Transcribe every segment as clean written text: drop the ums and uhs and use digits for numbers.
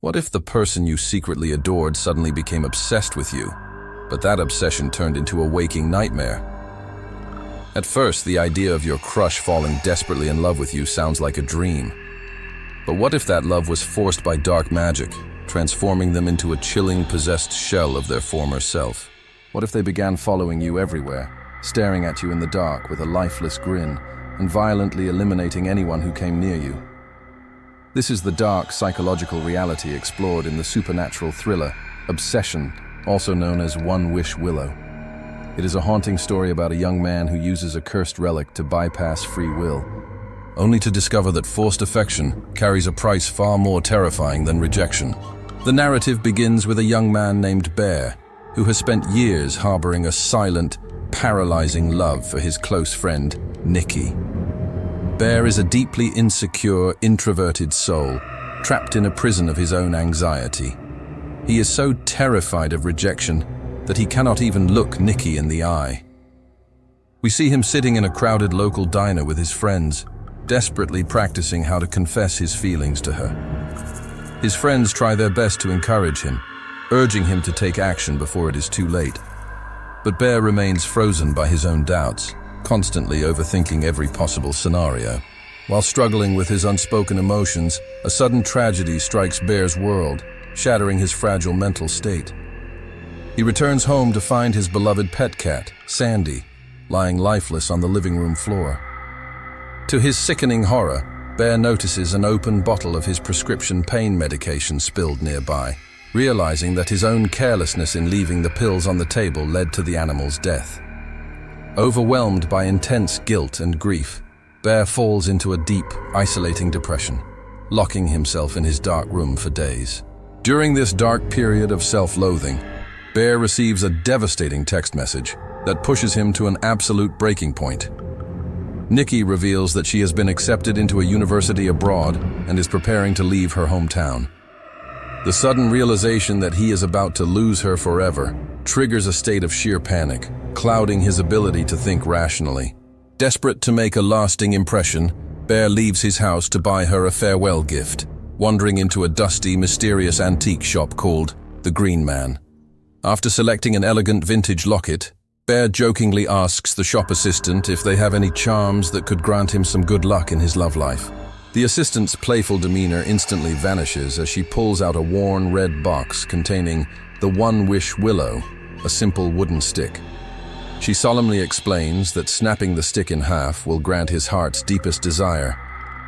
What if the person you secretly adored suddenly became obsessed with you, but that obsession turned into a waking nightmare? At first, the idea of your crush falling desperately in love with you sounds like a dream. But what if that love was forced by dark magic, transforming them into a chilling, possessed shell of their former self? What if they began following you everywhere, staring at you in the dark with a lifeless grin, and violently eliminating anyone who came near you? This is the dark psychological reality explored in the supernatural thriller Obsession, also known as One Wish Willow. It is a haunting story about a young man who uses a cursed relic to bypass free will, only to discover that forced affection carries a price far more terrifying than rejection. The narrative begins with a young man named Bear, who has spent years harboring a silent, paralyzing love for his close friend, Nikki. Bear is a deeply insecure, introverted soul, trapped in a prison of his own anxiety. He is so terrified of rejection that he cannot even look Nikki in the eye. We see him sitting in a crowded local diner with his friends, desperately practicing how to confess his feelings to her. His friends try their best to encourage him, urging him to take action before it is too late. But Bear remains frozen by his own doubts, constantly overthinking every possible scenario. While struggling with his unspoken emotions, a sudden tragedy strikes Bear's world, shattering his fragile mental state. He returns home to find his beloved pet cat, Sandy, lying lifeless on the living room floor. To his sickening horror, Bear notices an open bottle of his prescription pain medication spilled nearby, realizing that his own carelessness in leaving the pills on the table led to the animal's death. Overwhelmed by intense guilt and grief, Bear falls into a deep, isolating depression, locking himself in his dark room for days. During this dark period of self-loathing, Bear receives a devastating text message that pushes him to an absolute breaking point. Nikki reveals that she has been accepted into a university abroad and is preparing to leave her hometown. The sudden realization that he is about to lose her forever triggers a state of sheer panic, clouding his ability to think rationally. Desperate to make a lasting impression, Bear leaves his house to buy her a farewell gift, wandering into a dusty, mysterious antique shop called The Green Man. After selecting an elegant vintage locket, Bear jokingly asks the shop assistant if they have any charms that could grant him some good luck in his love life. The assistant's playful demeanor instantly vanishes as she pulls out a worn red box containing the One Wish Willow, a simple wooden stick. She solemnly explains that snapping the stick in half will grant his heart's deepest desire,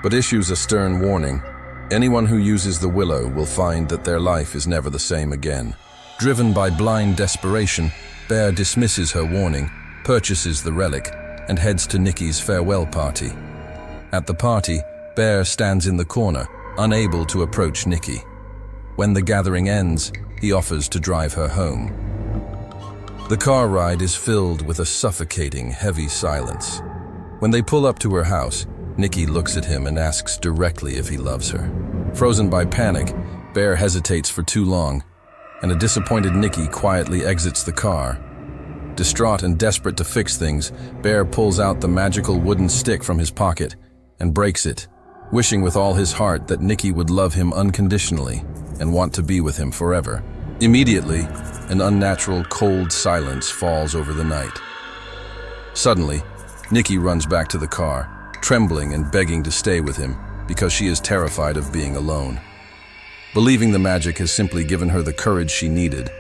but issues a stern warning. Anyone who uses the willow will find that their life is never the same again. Driven by blind desperation, Bear dismisses her warning, purchases the relic, and heads to Nikki's farewell party. At the party, Bear stands in the corner, unable to approach Nikki. When the gathering ends, he offers to drive her home. The car ride is filled with a suffocating, heavy silence. When they pull up to her house, Nikki looks at him and asks directly if he loves her. Frozen by panic, Bear hesitates for too long, and a disappointed Nikki quietly exits the car. Distraught and desperate to fix things, Bear pulls out the magical wooden stick from his pocket and breaks it, wishing with all his heart that Nikki would love him unconditionally and want to be with him forever. Immediately, an unnatural, cold silence falls over the night. Suddenly, Nikki runs back to the car, trembling and begging to stay with him because she is terrified of being alone. Believing the magic has simply given her the courage she needed,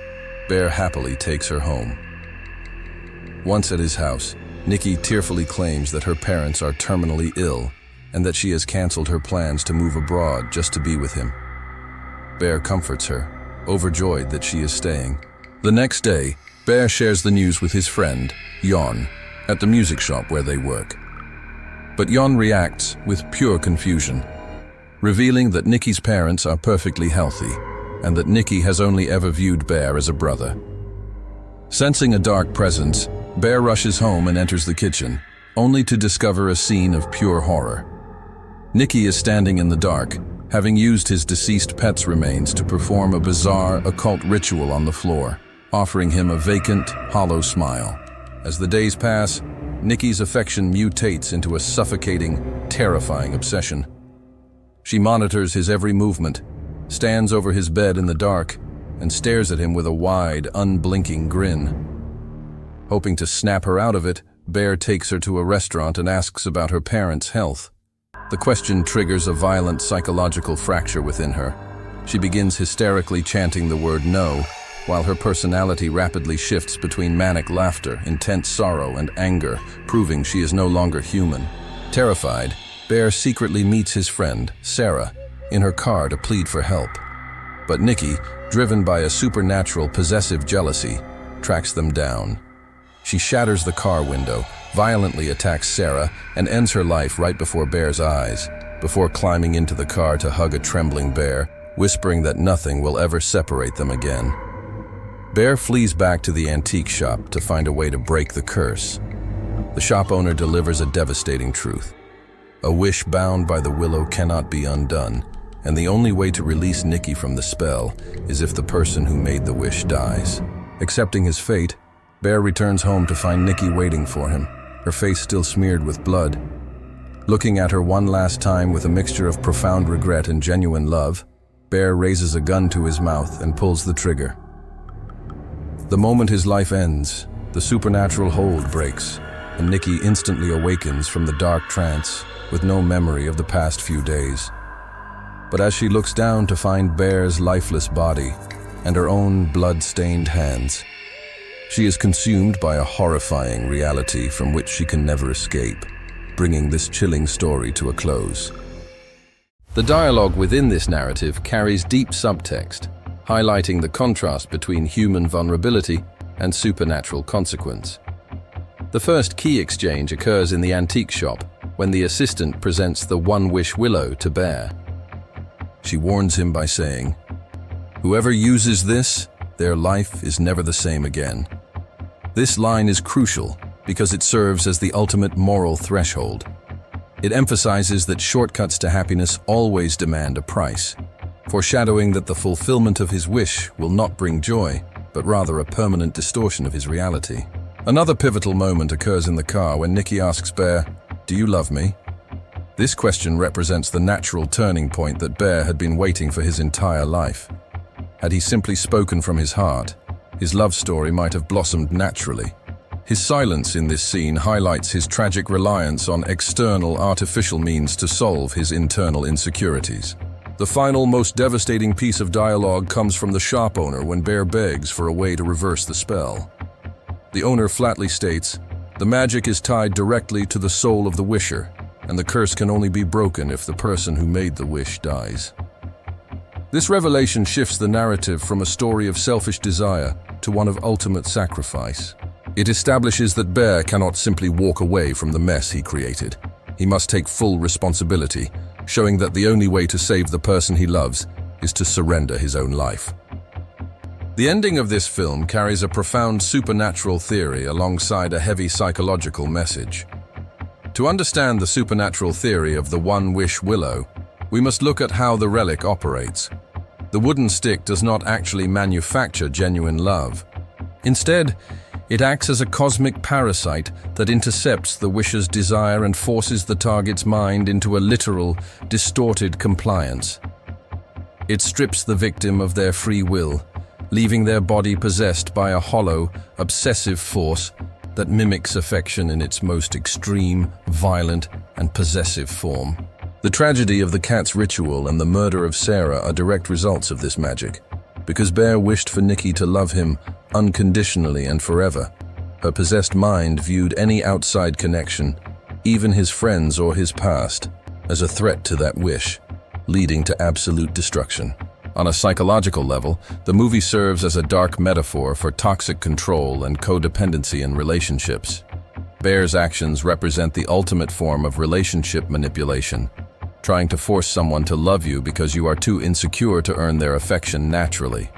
Bear happily takes her home. Once at his house, Nikki tearfully claims that her parents are terminally ill and that she has canceled her plans to move abroad just to be with him. Bear comforts her, overjoyed that she is staying. The next day, Bear shares the news with his friend, Jon, at the music shop where they work. But Jon reacts with pure confusion, revealing that Nikki's parents are perfectly healthy and that Nikki has only ever viewed Bear as a brother. Sensing a dark presence, Bear rushes home and enters the kitchen, only to discover a scene of pure horror. Nikki is standing in the dark, having used his deceased pet's remains to perform a bizarre occult ritual on the floor, offering him a vacant, hollow smile. As the days pass, Nikki's affection mutates into a suffocating, terrifying obsession. She monitors his every movement, stands over his bed in the dark, and stares at him with a wide, unblinking grin. Hoping to snap her out of it, Bear takes her to a restaurant and asks about her parents' health. The question triggers a violent psychological fracture within her. She begins hysterically chanting the word no, while her personality rapidly shifts between manic laughter, intense sorrow, and anger, proving she is no longer human. Terrified, Bear secretly meets his friend, Sarah, in her car to plead for help. But Nikki, driven by a supernatural possessive jealousy, tracks them down. She shatters the car window, violently attacks Sarah, and ends her life right before Bear's eyes, before climbing into the car to hug a trembling Bear, whispering that nothing will ever separate them again. Bear flees back to the antique shop to find a way to break the curse. The shop owner delivers a devastating truth. A wish bound by the willow cannot be undone, and the only way to release Nikki from the spell is if the person who made the wish dies. Accepting his fate, Bear returns home to find Nikki waiting for him, her face still smeared with blood. Looking at her one last time with a mixture of profound regret and genuine love, Bear raises a gun to his mouth and pulls the trigger. The moment his life ends, the supernatural hold breaks, and Nikki instantly awakens from the dark trance with no memory of the past few days. But as she looks down to find Bear's lifeless body and her own blood-stained hands, she is consumed by a horrifying reality from which she can never escape, bringing this chilling story to a close. The dialogue within this narrative carries deep subtext, highlighting the contrast between human vulnerability and supernatural consequence. The first key exchange occurs in the antique shop when the assistant presents the One Wish Willow to Bear. She warns him by saying, "Whoever uses this, their life is never the same again." This line is crucial because it serves as the ultimate moral threshold. It emphasizes that shortcuts to happiness always demand a price, foreshadowing that the fulfillment of his wish will not bring joy, but rather a permanent distortion of his reality. Another pivotal moment occurs in the car when Nikki asks Bear, "Do you love me?" This question represents the natural turning point that Bear had been waiting for his entire life. Had he simply spoken from his heart, his love story might have blossomed naturally. His silence in this scene highlights his tragic reliance on external, artificial means to solve his internal insecurities. The final, most devastating piece of dialogue comes from the shop owner when Bear begs for a way to reverse the spell. The owner flatly states, "The magic is tied directly to the soul of the wisher, and the curse can only be broken if the person who made the wish dies." This revelation shifts the narrative from a story of selfish desire to one of ultimate sacrifice. It establishes that Bear cannot simply walk away from the mess he created. He must take full responsibility, showing that the only way to save the person he loves is to surrender his own life. The ending of this film carries a profound supernatural theory alongside a heavy psychological message. To understand the supernatural theory of the One Wish Willow, we must look at how the relic operates. The wooden stick does not actually manufacture genuine love. Instead, it acts as a cosmic parasite that intercepts the wisher's desire and forces the target's mind into a literal, distorted compliance. It strips the victim of their free will, leaving their body possessed by a hollow, obsessive force that mimics affection in its most extreme, violent, and possessive form. The tragedy of the cat's ritual and the murder of Sarah are direct results of this magic. Because Bear wished for Nikki to love him unconditionally and forever, her possessed mind viewed any outside connection, even his friends or his past, as a threat to that wish, leading to absolute destruction. On a psychological level, the movie serves as a dark metaphor for toxic control and codependency in relationships. Bear's actions represent the ultimate form of relationship manipulation, trying to force someone to love you because you are too insecure to earn their affection naturally.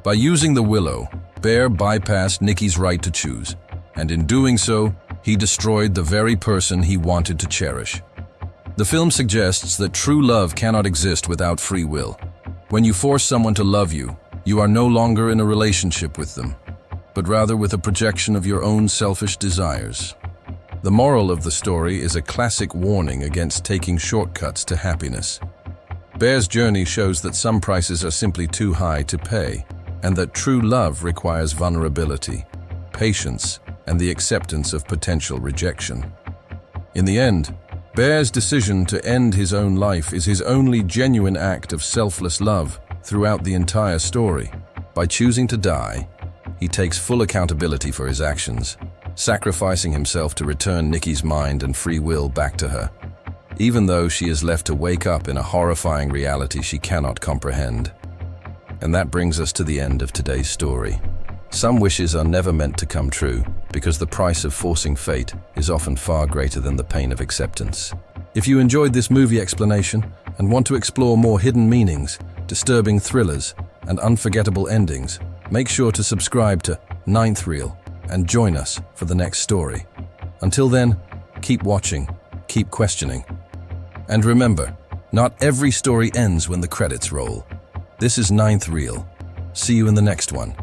By using the willow, Bear bypassed Nikki's right to choose, and in doing so, he destroyed the very person he wanted to cherish. The film suggests that true love cannot exist without free will. When you force someone to love you, you are no longer in a relationship with them, but rather with a projection of your own selfish desires. The moral of the story is a classic warning against taking shortcuts to happiness. Bear's journey shows that some prices are simply too high to pay, and that true love requires vulnerability, patience, and the acceptance of potential rejection. In the end, Bear's decision to end his own life is his only genuine act of selfless love throughout the entire story. By choosing to die, he takes full accountability for his actions, sacrificing himself to return Nikki's mind and free will back to her, even though she is left to wake up in a horrifying reality she cannot comprehend. And that brings us to the end of today's story. Some wishes are never meant to come true because the price of forcing fate is often far greater than the pain of acceptance. If you enjoyed this movie explanation and want to explore more hidden meanings, disturbing thrillers, and unforgettable endings, make sure to subscribe to Ninth Reel and join us for the next story. Until then, keep watching, keep questioning. And remember, not every story ends when the credits roll. This is Ninth Reel. See you in the next one.